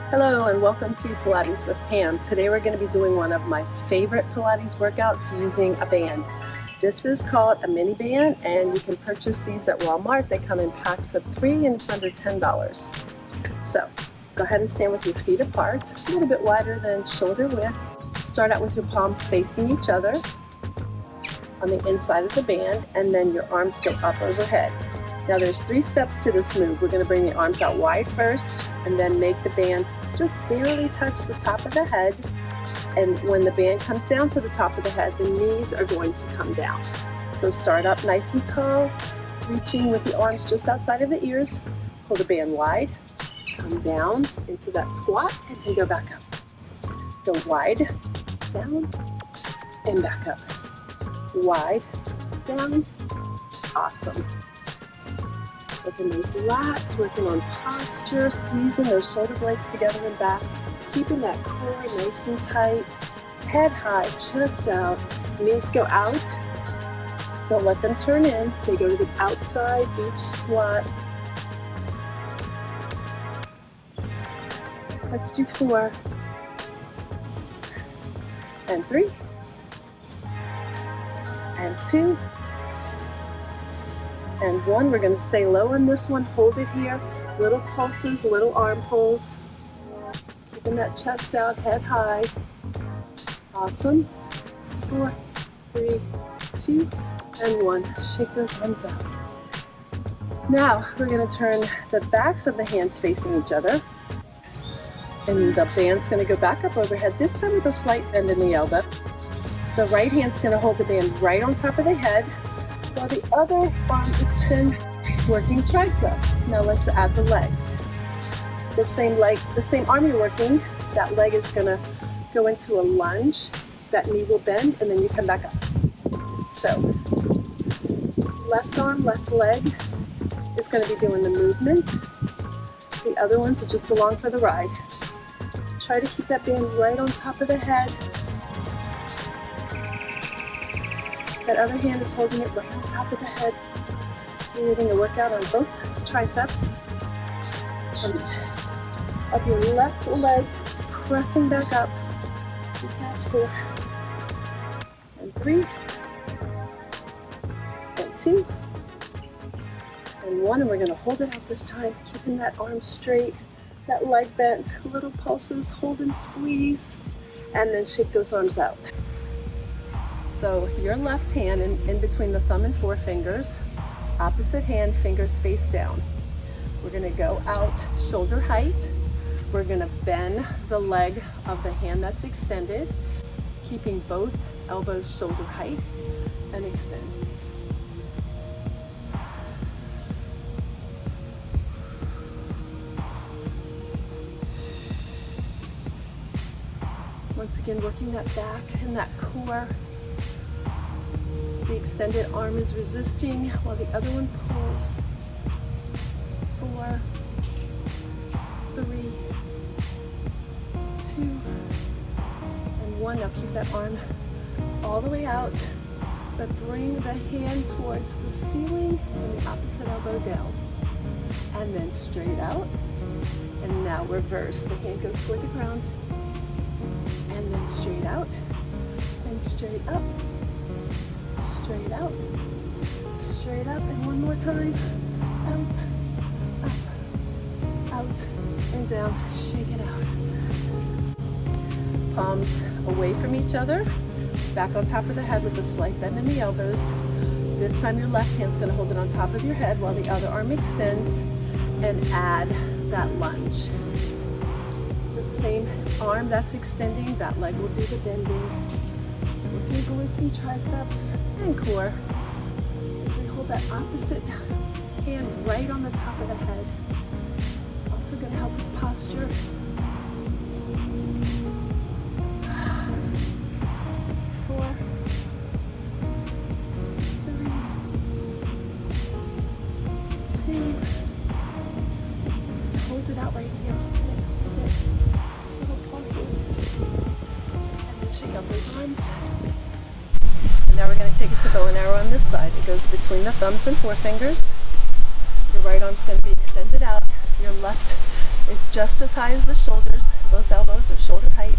Hello and welcome to Pilates with Pam. Today we're going to be doing one of my favorite Pilates workouts using a band. This is called a mini band and you can purchase these at Walmart. They come in packs of 3 and it's under $10. So go ahead and stand with your feet apart, a little bit wider than shoulder width. Start out with your palms facing each other on the inside of the band, and then your arms go up overhead. Now there's 3 steps to this move. We're going to bring the arms out wide first and then make the band just barely touch the top of the head. And when the band comes down to the top of the head, the knees are going to come down. So start up nice and tall, reaching with the arms just outside of the ears. Pull the band wide, come down into that squat, and then go back up. Go wide, down, and back up. Wide, down. Awesome. Working those lats, working on posture, squeezing those shoulder blades together and back, keeping that core nice and tight, head high, chest out, knees go out, don't let them turn in, they go to the outside each squat. Let's do 4, and 3, and 2, and 1. We're going to stay low on this one, hold it here, little pulses, little arm pulls, keeping that chest out, head high. Awesome. 4, 3, 2, and 1. Shake those arms out. Now we're going to turn the backs of the hands facing each other, and the band's going to go back up overhead, this time with a slight bend in the elbow. The right hand's going to hold the band right on top of the head, while the other arm extends, working tricep. Now let's add the legs. The same arm you're working, that leg is going to go into a lunge, that knee will bend, and then you come back up. So left arm, left leg is going to be doing the movement. The other ones are just along for the ride. Try to keep that band right on top of the head. That other hand is holding it right on top of the head. You're getting a workout on both triceps. And of your left leg is pressing back up. Just that 4, and 3, and 2, and 1. And we're going to hold it out this time, keeping that arm straight, that leg bent, little pulses, hold and squeeze, and then shake those arms out. So your left hand in between the thumb and forefingers, opposite hand, fingers face down. We're going to go out shoulder height. We're going to bend the leg of the hand that's extended, keeping both elbows shoulder height, and extend. Once again, working that back and that core. The extended arm is resisting while the other one pulls. 4, 3, 2, and 1. Now keep that arm all the way out, but bring the hand towards the ceiling and the opposite elbow down. And then straight out. And now reverse. The hand goes toward the ground. And then straight out. And straight up. Straight out, straight up, and one more time. Out, up, out, and down. Shake it out. Palms away from each other, back on top of the head with a slight bend in the elbows. This time your left hand's going to hold it on top of your head while the other arm extends, and add that lunge. The same arm that's extending, that leg will do the bending. Working glutes and triceps and core as we hold that opposite hand right on the top of the head. Also going to help with posture. 4, 3, 2. Hold it out right here. Hold it. Little pulses. And then shake out those arms. Now we're going to take it to bow and arrow on this side. It goes between the thumbs and forefingers. Your right arm's going to be extended out. Your left is just as high as the shoulders. Both elbows are shoulder height.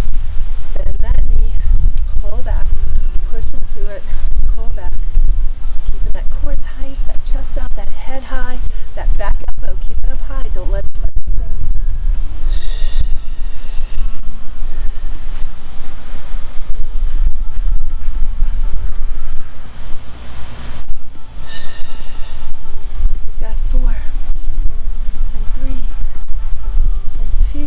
Bend that knee, pull back, push into it, pull back. Keeping that core tight, that chest out, that head high, that back elbow, keep it up high. Don't let it start to sink. We've got 4 and 3 and 2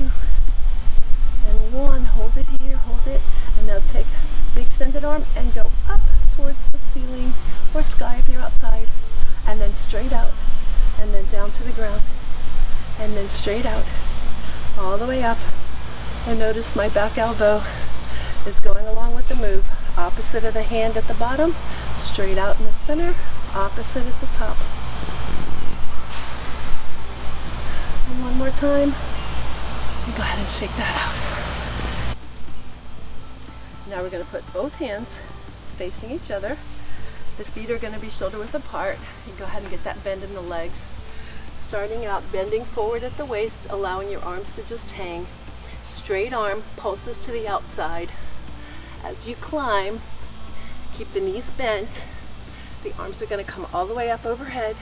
and 1. Hold it here, hold it. And now take the extended arm and go up towards the ceiling or sky if you're outside. And then straight out. And then down to the ground. And then straight out. All the way up. And notice my back elbow is going along with the move. Opposite of the hand at the bottom. Straight out in the center. Opposite at the top. And one more time. And go ahead and shake that out. Now we're going to put both hands facing each other. The feet are going to be shoulder width apart. And go ahead and get that bend in the legs. Starting out, bending forward at the waist, allowing your arms to just hang. Straight arm, pulses to the outside. As you climb, keep the knees bent. The arms are going to come all the way up overhead.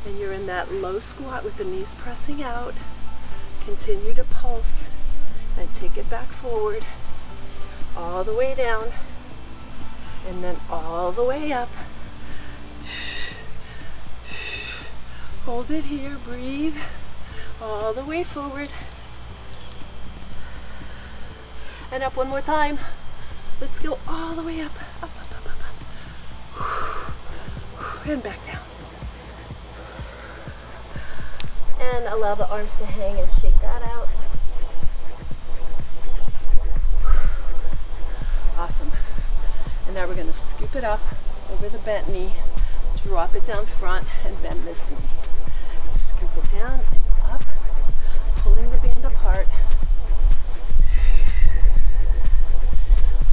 And you're in that low squat with the knees pressing out. Continue to pulse and take it back forward. All the way down. And then all the way up. Hold it here, breathe. All the way forward. And up one more time. Let's go all the way up. Up, up, up, up, up. And back down. And allow the arms to hang and shake that out. Awesome. And now we're going to scoop it up over the bent knee, drop it down front, and bend this knee. Scoop it down and up, pulling the band apart.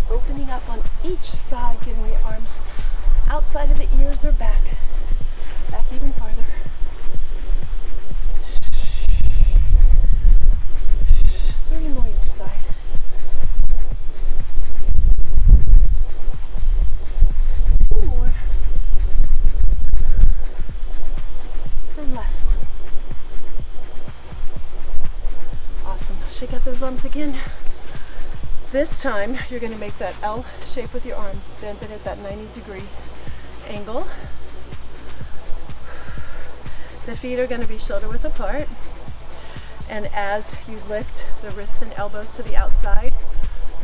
Opening up on each side, getting the arms outside of the ears or back. Back even farther. 3 more each side. Last one. Awesome. Shake out those arms again. This time you're going to make that L shape with your arm. Bend it at that 90-degree angle. The feet are going to be shoulder width apart. And as you lift the wrists and elbows to the outside,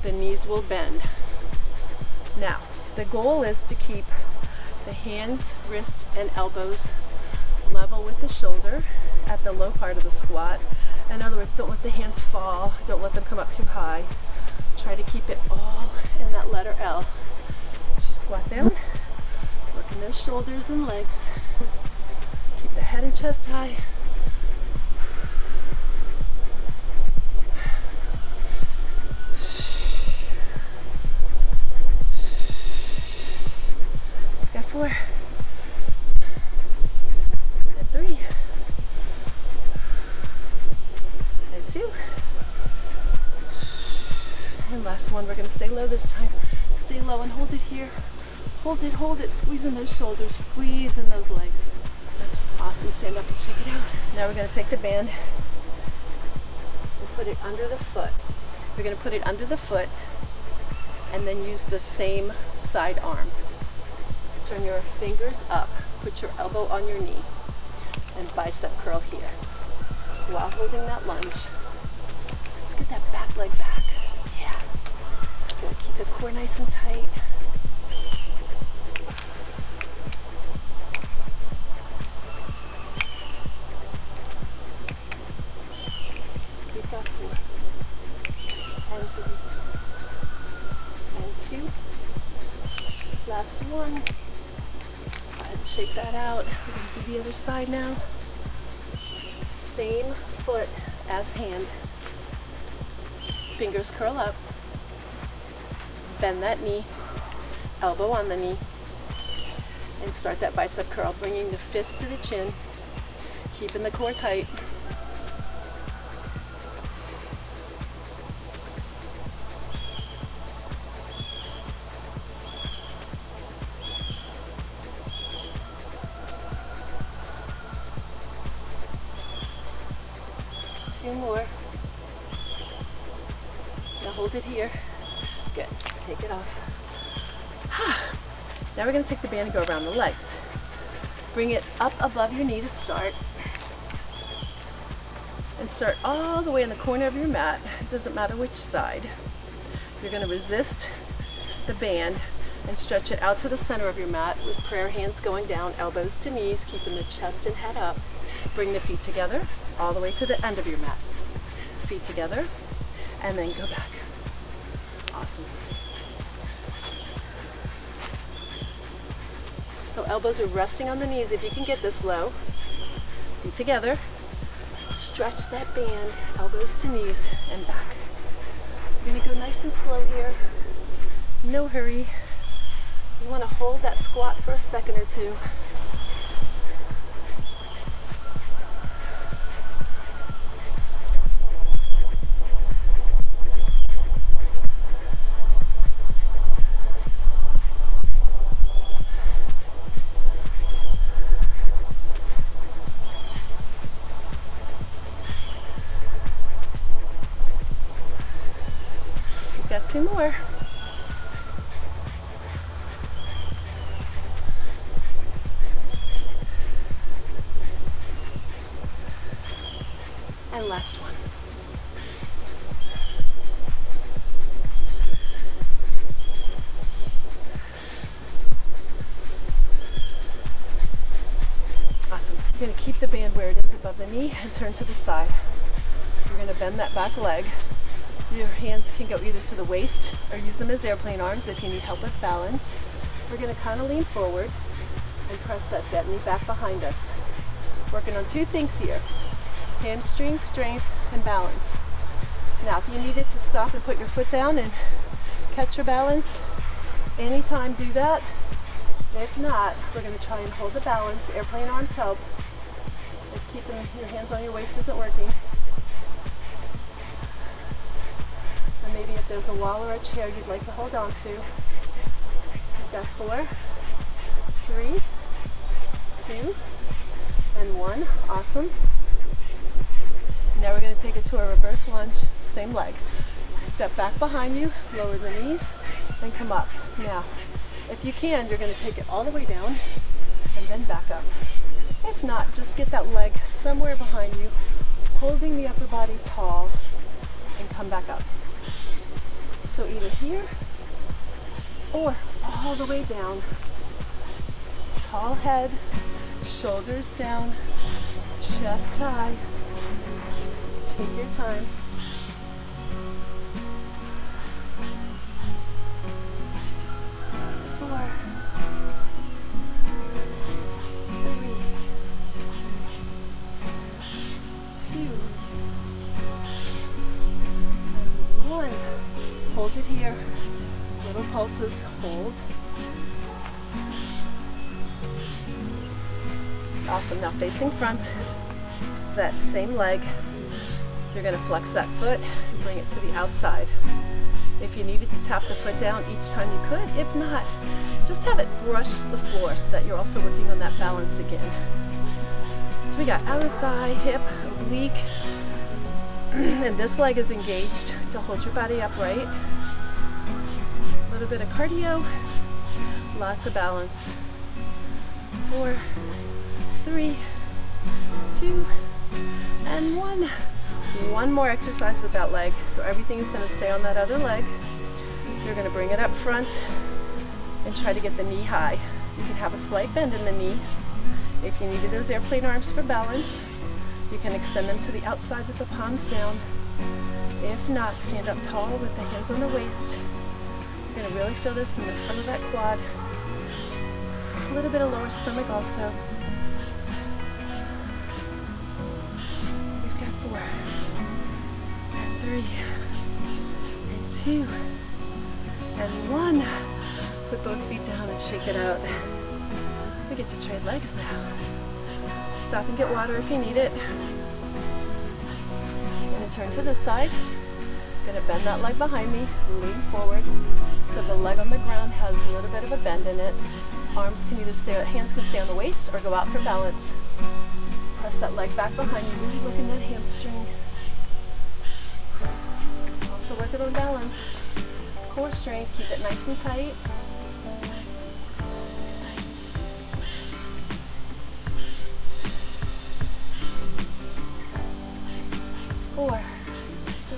the knees will bend. Now, the goal is to keep the hands, wrists, and elbows level with the shoulder at the low part of the squat. In other words, don't let the hands fall. Don't let them come up too high. Try to keep it all in that letter L. As you squat down, working those shoulders and legs. Keep the head and chest high. Got 4. 3 and 2 and last one. We're going to stay low this time. Stay low and hold it here. Hold it, squeeze in those shoulders, squeeze in those legs. That's awesome. Stand up and shake it out. Now we're going to take the band and put it under the foot. We're going to put it under the foot and then use the same side arm. Turn your fingers up, put your elbow on your knee, and bicep curl here while holding that lunge. Let's get that back leg back. Yeah. Good. Keep the core nice and tight. We've got 4 and 3 and 2. Last one. Go ahead and shake that out. We're going to do the other side now. Same foot as hand. Fingers curl up. Bend that knee. Elbow on the knee. And start that bicep curl, bringing the fist to the chin. Keeping the core tight. few more. Now hold it here. Good. Take it off. Now we're going to take the band and go around the legs. Bring it up above your knee to start. And start all the way in the corner of your mat. It doesn't matter which side. You're going to resist the band and stretch it out to the center of your mat with prayer hands going down, elbows to knees, keeping the chest and head up. Bring the feet together all the way to the end of your mat. Feet together, and then go back. Awesome. So elbows are resting on the knees if you can get this low. Feet together. Stretch that band, elbows to knees, and back. You're going to go nice and slow here. No hurry. You want to hold that squat for a second or two. We've got two more. And last one. Awesome. You're going to keep the band where it is above the knee and turn to the side. You're going to bend that back leg. Your hands can go either to the waist or use them as airplane arms if you need help with balance. We're going to kind of lean forward and press that dead knee back behind us. Working on two things here. Hamstring strength and balance. Now, if you needed to stop and put your foot down and catch your balance, anytime do that. If not, we're going to try and hold the balance. Airplane arms help. If keeping your hands on your waist isn't working. And maybe if there's a wall or a chair you'd like to hold on to. We've got 4, 3, 2, and 1. Awesome. Now we're going to take it to a reverse lunge, same leg. Step back behind you, lower the knees, and come up. Now, if you can, you're going to take it all the way down and then back up. If not, just get that leg somewhere behind you, holding the upper body tall, and come back up. So either here or all the way down. Tall head, shoulders down, chest high. Take your time. 4, 3, 2, and 1. Hold it here. Little pulses. Hold. Awesome. Now facing front. That same leg. You're going to flex that foot and bring it to the outside. If you needed to tap the foot down each time you could. If not, just have it brush the floor so that you're also working on that balance again. So we got outer thigh, hip, oblique, and this leg is engaged to hold your body upright. A little bit of cardio, lots of balance. 4, 3, 2, and 1. One more exercise with that leg. So everything is going to stay on that other leg. You're going to bring it up front and try to get the knee high. You can have a slight bend in the knee. If you needed those airplane arms for balance, you can extend them to the outside with the palms down. If not, stand up tall with the hands on the waist. You're going to really feel this in the front of that quad. A little bit of lower stomach also. We've got 4, 3, and 2, and 1. Put both feet down and shake it out. We get to trade legs now. Stop and get water if you need it. I'm going to turn to this side. I'm going to bend that leg behind me, lean forward. So the leg on the ground has a little bit of a bend in it. Arms can either stay, hands can stay on the waist or go out for balance. Press that leg back behind you, really working that hamstring. balance. Core strength, keep it nice and tight. 4, 3,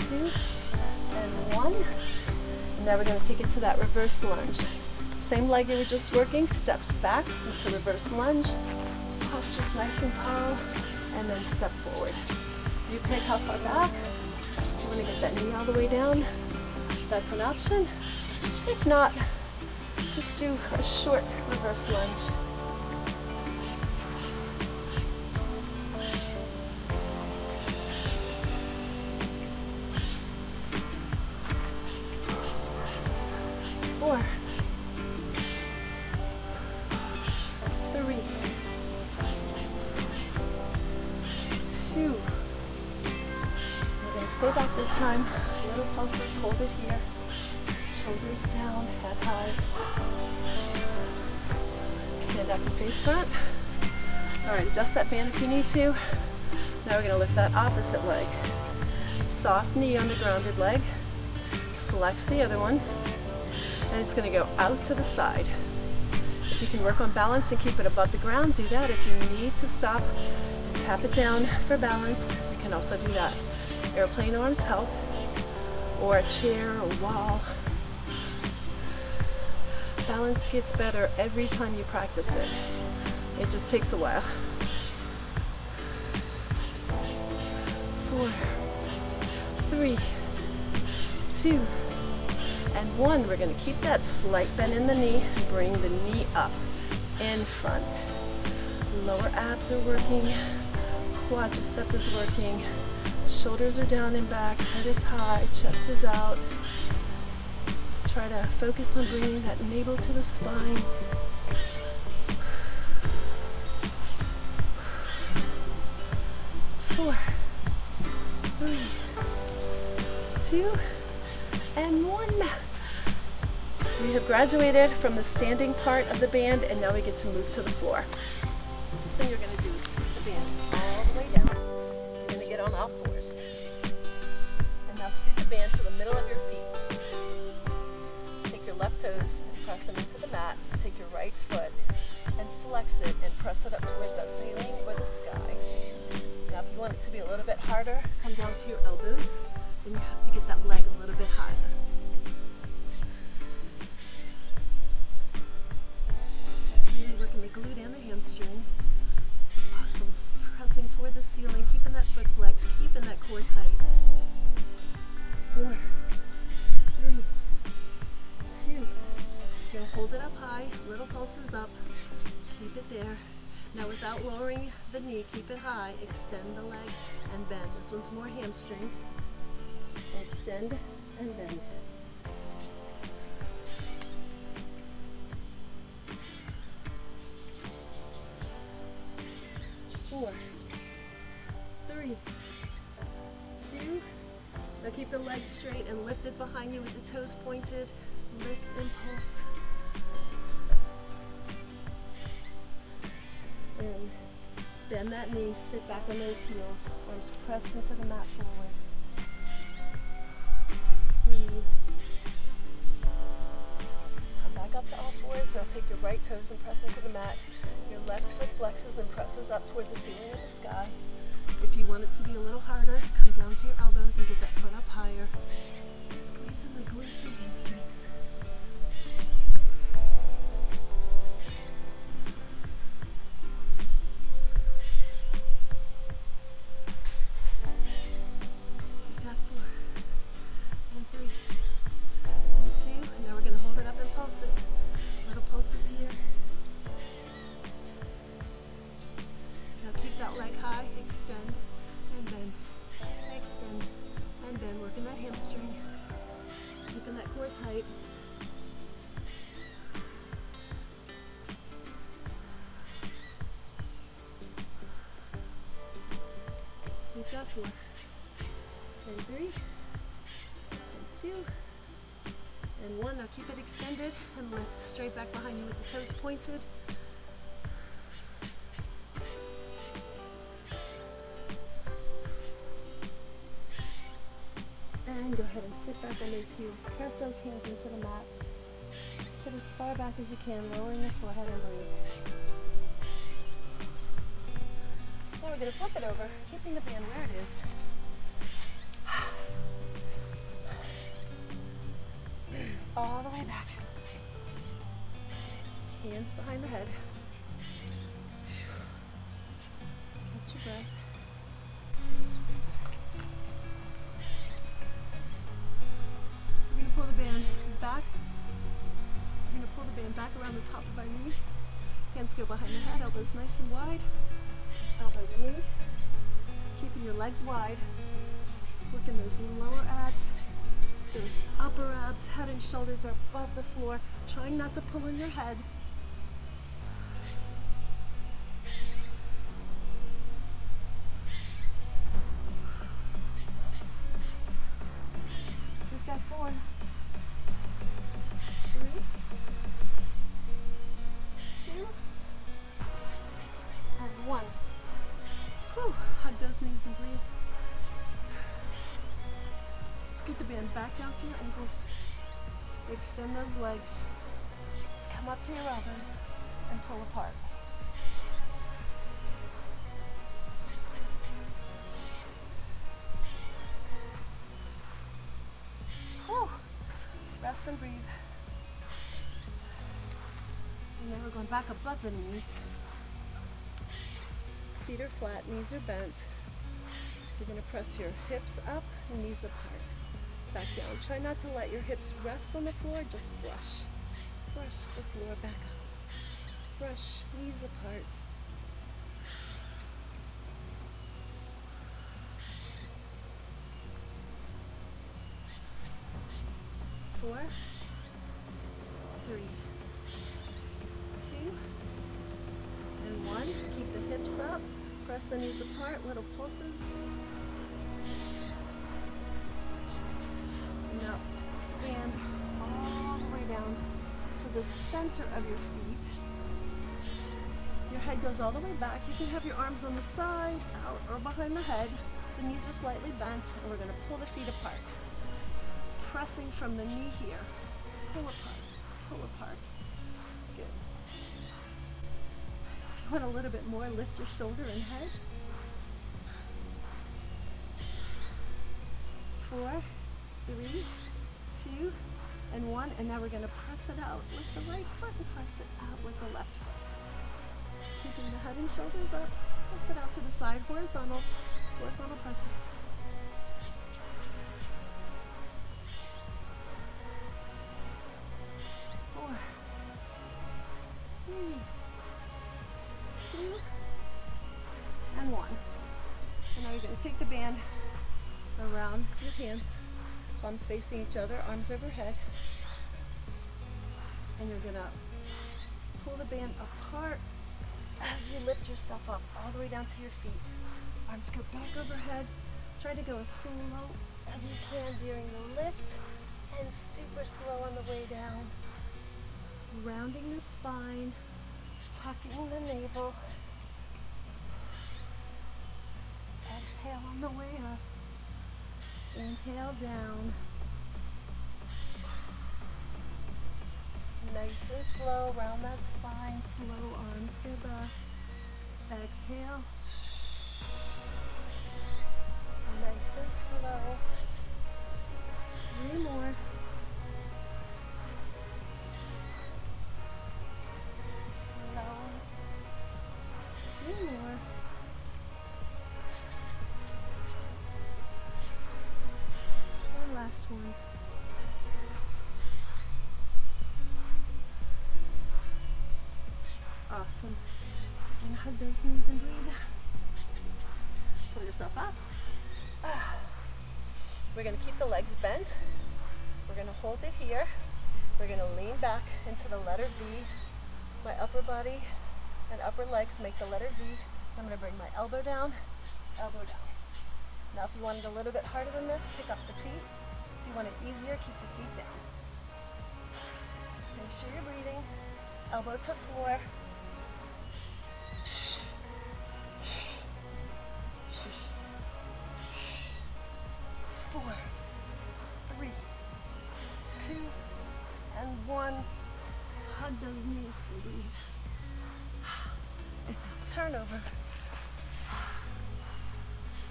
2, and 1. And now we're going to take it to that reverse lunge. Same leg you were just working, steps back into reverse lunge. Posture's nice and tall, and then step forward. You pick how far back. If you want to get that knee all the way down, that's an option. If not, just do a short reverse lunge. Four, 3, 2. We're going to stay back this time. Little pulses, hold it here. Shoulders down, head high. Stand up and face front. All right, adjust that band if you need to. Now we're going to lift that opposite leg. Soft knee on the grounded leg. Flex the other one. And it's going to go out to the side. If you can work on balance and keep it above the ground, do that. If you need to stop and tap it down for balance, you can also do that. Airplane arms help, or a chair or wall. Balance gets better every time you practice it. It just takes a while. 4, 3, 2, and 1. We're going to keep that slight bend in the knee. Bring the knee up in front. Lower abs are working. Quadricep is working. Shoulders are down and back. Head is high. Chest is out. Try to focus on bringing that navel to the spine. 4, 3, 2, and 1. We have graduated from the standing part of the band, and now we get to move to the floor. The thing you're going to do is scoot the band all the way down. You're going to get on all fours. And now scoot the band to the middle of your feet. Take your left toes and press them into the mat. Take your right foot and flex it and press it up toward the ceiling or the sky. Now if you want it to be a little bit harder, come down to your elbows. Then you have to get that leg a little bit higher. Really working the glute and the hamstring. Awesome. Pressing toward the ceiling, keeping that foot flexed, keeping that core tight. 4, 3, 2. You're going to hold it up high, little pulses up. Keep it there. Now without lowering the knee, keep it high, extend the leg and bend. This one's more hamstring. Extend and bend. 4, 3, 2. Now keep the legs straight and lifted behind you with the toes pointed. Lift and pulse. And bend that knee, sit back on those heels, arms pressed into the mat forward. Breathe. Come back up to all fours. Now take your right toes and press into the mat. Your left foot flexes and presses up toward the ceiling of the sky. If you want it to be a little harder, come down to your elbows and get that foot up higher. Squeezing the glutes and hamstrings. We've got 4, and 3, and 2, and 1. Now keep it extended and lift straight back behind you with the toes pointed. And can go ahead and sit back on those heels. Press those hands into the mat. Sit as far back as you can, lowering your forehead and breathe. Now we're going to flip it over, keeping the band where it is. All the way back. Hands behind the head. Catch your breath. We're going to pull the band back. We're going to pull the band back around the top of our knees. Hands go behind the head, elbows nice and wide. Elbow to knee. Keeping your legs wide. Working those lower abs. Those upper abs, head and shoulders are above the floor. Trying not to pull in your head. We've got 4, 3, 2, and 1. Whew. Hug those knees and breathe. Scoot the band back down to your ankles. Extend those legs. Come up to your elbows and pull apart. Whew. Rest and breathe. And then we're going back above the knees. Feet are flat, knees are bent. You're going to press your hips up and knees apart. Back down. Try not to let your hips rest on the floor, just brush. Brush the floor back up. Brush, knees apart. Four, 3, 2, and 1. Keep the hips up. Press the knees apart, little pulses. Now expand all the way down to the center of your feet. Your head goes all the way back. You can have your arms on the side, out, or behind the head. The knees are slightly bent, and we're going to pull the feet apart. Pressing from the knee here. Pull apart, pull apart. Good. If you want a little bit more, lift your shoulder and head. 4, 3, 2, and 1. And now we're going to press it out with the right foot and press it out with the left foot. Keeping the head and shoulders up. Press it out to the side. Horizontal presses. 4, 3, 2, and 1. And now you're going to take the band around your hands, palms facing each other, arms overhead, and you're going to pull the band apart as you lift yourself up all the way down to your feet. Arms go back overhead. Try to go as slow as you can during the lift and super slow on the way down. Rounding the spine, tucking the navel. Exhale on the way up. Inhale down. Nice and slow, round that spine, slow, arms go back. Exhale. Nice and slow. 3 more. Slow. 2 more. And last one. Awesome. And hug those knees and breathe. Pull yourself up. We're going to keep the legs bent. We're going to hold it here. We're going to lean back into the letter V. My upper body and upper legs make the letter V. I'm going to bring my elbow down, elbow down. Now if you want it a little bit harder than this, pick up the feet. If you want it easier, keep the feet down. Make sure you're breathing. Elbow to floor. 4, one. Hug those knees and breathe. And now turn over.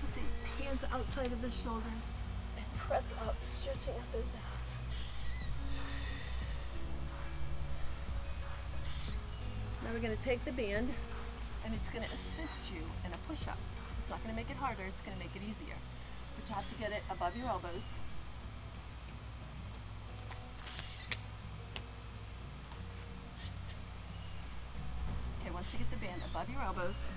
Put the hands outside of the shoulders and press up, stretching out those abs. Now we're going to take the band and it's going to assist you in a push-up. It's not going to make it harder, it's going to make it easier. But you have to get it above your elbows. Okay, once you get the band above your elbows,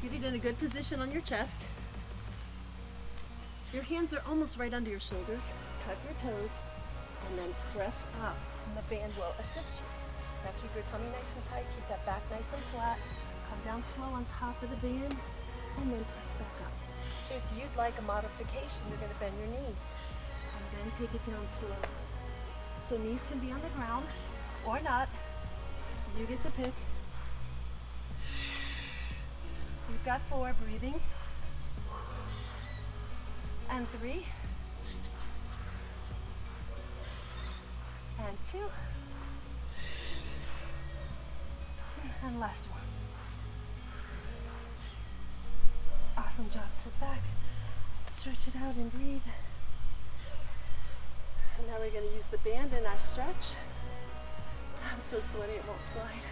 get it in a good position on your chest. Your hands are almost right under your shoulders. Tuck your toes and then press up, and the band will assist you. Now keep your tummy nice and tight, keep that back nice and flat. Come down slow on top of the band and then press back up. If you'd like a modification, you're going to bend your knees and then take it down slow. So knees can be on the ground or not. You get to pick. You've got 4, breathing. And 3. And 2. And last one. Awesome job. Sit back, stretch it out and breathe. And now we're going to use the band in our stretch. I'm so sweaty it won't slide.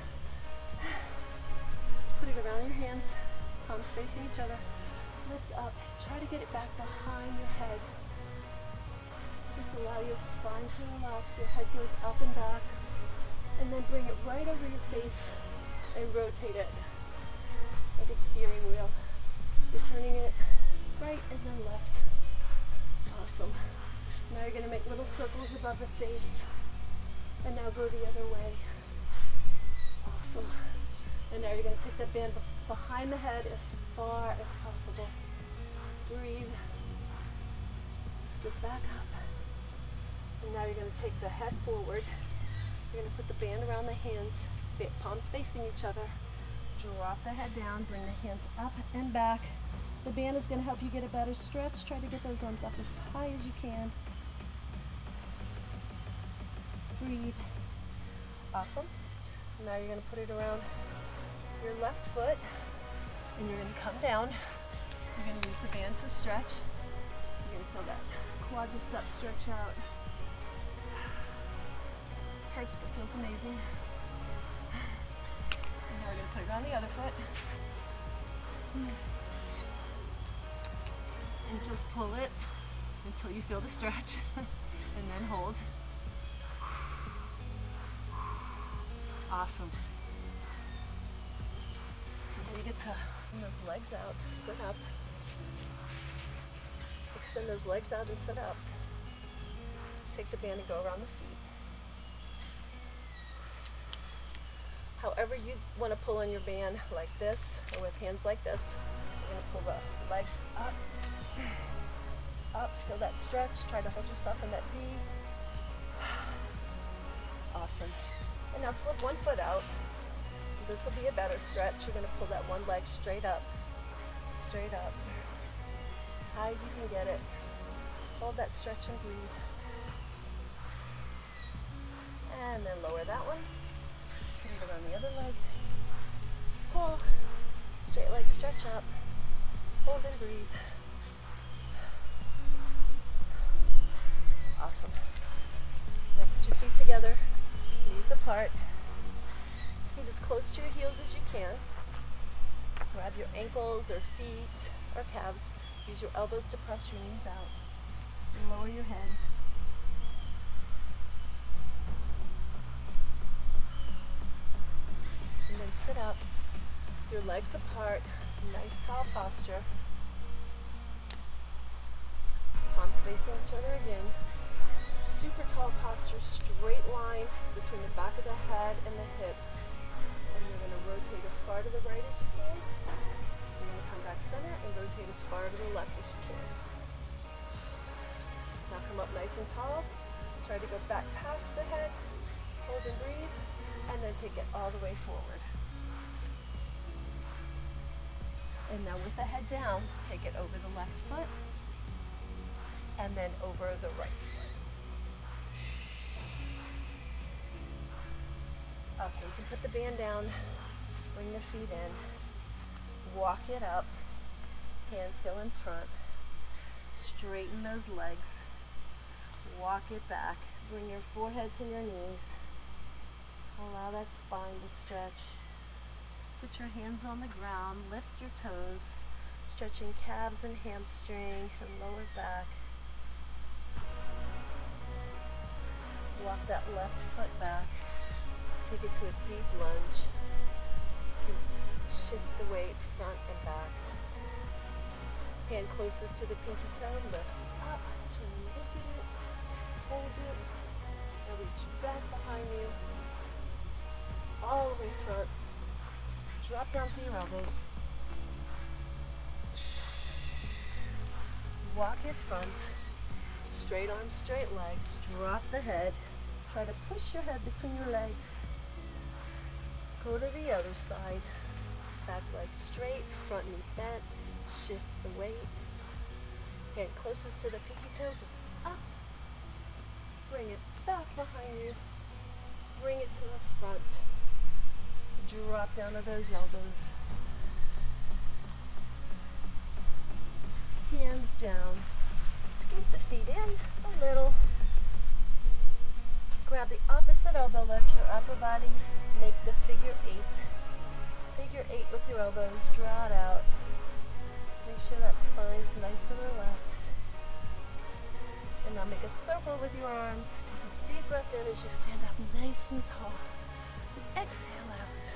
Put it around your hands, palms facing each other. Lift up, try to get it back behind your head. Just allow your spine to relax, your head goes up and back. And then bring it right over your face and rotate it like a steering wheel. You're turning it right and then left. Awesome. Now you're going to make little circles above the face. And now go the other way. Awesome. And now you're going to take that band behind the head as far as possible. Breathe. Sit back up. And now you're going to take the head forward. You're going to put the band around the hands, palms facing each other. Drop the head down, bring the hands up and back. The band is going to help you get a better stretch. Try to get those arms up as high as you can. Breathe. Awesome. Now you're going to put it around your left foot and you're going to come down. You're going to use the band to stretch. You're going to feel that quadricep stretch out. Hurts but feels amazing. And now we're going to put it on the other foot. And just pull it until you feel the stretch and then hold. Awesome. Now you get to bring those legs out, sit up. Extend those legs out and sit up. Take the band and go around the feet. However you want to pull on your band, like this, or with hands like this, you're going to pull the legs up, up, feel that stretch, try to hold yourself in that V. Awesome. And now slip one foot out. This will be a better stretch. You're going to pull that one leg straight up, as high as you can get it. Hold that stretch and breathe. And then lower that one. Put it around the other leg. Pull. Straight leg stretch up. Hold and breathe. Awesome. Now put your feet together, knees apart. Scoot as close to your heels as you can. Grab your ankles or feet or calves. Use your elbows to press your knees out. And lower your head. And then sit up, your legs apart, nice tall posture. Palms facing each other again. Super tall posture, straight line between the back of the head and the hips. And you're going to rotate as far to the right as you can. You're going to come back center and rotate as far to the left as you can. Now come up nice and tall. Try to go back past the head. Hold and breathe. And then take it all the way forward. And now with the head down, take it over the left foot. And then over the right foot. Okay, you can put the band down, bring the feet in, walk it up, hands go in front, straighten those legs, walk it back, bring your forehead to your knees, allow that spine to stretch, put your hands on the ground, lift your toes, stretching calves and hamstring and lower back. Walk that left foot back. Take it to a deep lunge. You can shift the weight front and back. Hand closest to the pinky toe, lifts up, turn and look at it, hold it, and reach back behind you, all the way front. Drop down to your elbows. Walk it front. Straight arms, straight legs. Drop the head. Try to push your head between your legs. Go to the other side. Back leg straight, front knee bent. Shift the weight. Hand closest to the pinky toe goes up. Bring it back behind you. Bring it to the front. Drop down to those elbows. Hands down. Scoot the feet in a little. Grab the opposite elbow, lift your upper body, make the figure eight. Figure eight with your elbows, draw it out. Make sure that spine's nice and relaxed. And now make a circle with your arms. Take a deep breath in as you stand up nice and tall. And exhale out.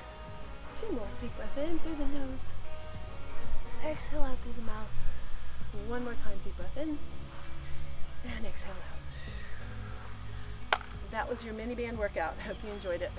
2 more. Deep breath in through the nose. Exhale out through the mouth. 1 more time, deep breath in. And exhale out. That was your mini band workout. Hope you enjoyed it.